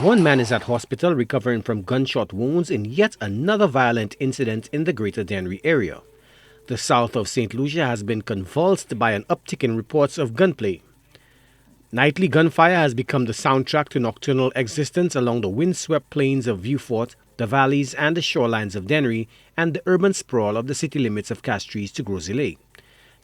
One man is at hospital recovering from gunshot wounds in yet another violent incident in the Greater Dennery area. The south of Saint Lucia has been convulsed by an uptick in reports of gunplay. Nightly gunfire has become the soundtrack to nocturnal existence along the windswept plains of Viewfort, the valleys and the shorelines of Dennery, and the urban sprawl of the city limits of Castries to Gros-Islet.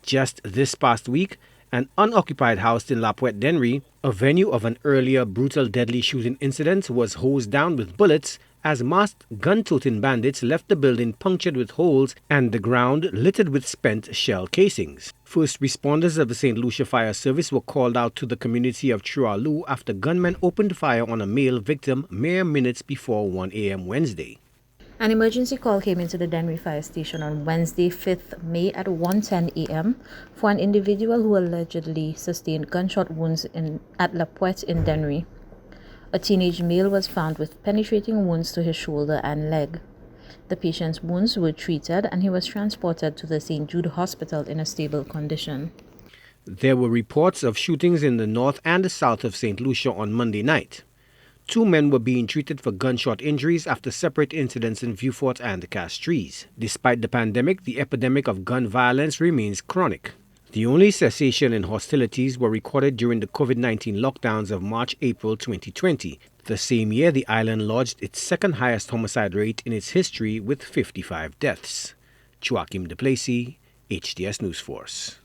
Just this past week, an unoccupied house in La Pointe Dennery, a venue of an earlier brutal deadly shooting incident, was hosed down with bullets as masked gun-toting bandits left the building punctured with holes and the ground littered with spent shell casings. First responders of the St. Lucia Fire Service were called out to the community of Trualoo after gunmen opened fire on a male victim mere minutes before 1 a.m. Wednesday. An emergency call came into the Dennery Fire Station on Wednesday, 5th May at 1:10 a.m. for an individual who allegedly sustained gunshot wounds at La Pointe in Dennery. A teenage male was found with penetrating wounds to his shoulder and leg. The patient's wounds were treated and he was transported to the St. Jude Hospital in a stable condition. There were reports of shootings in the north and the south of St. Lucia on Monday night. 2 men were being treated for gunshot injuries after separate incidents in Viewfort and the Castries. Despite the pandemic, the epidemic of gun violence remains chronic. The only cessation in hostilities were recorded during the COVID-19 lockdowns of March-April 2020. The same year, the island lodged its second highest homicide rate in its history with 55 deaths. Joachim Duplessis, HDS News Force.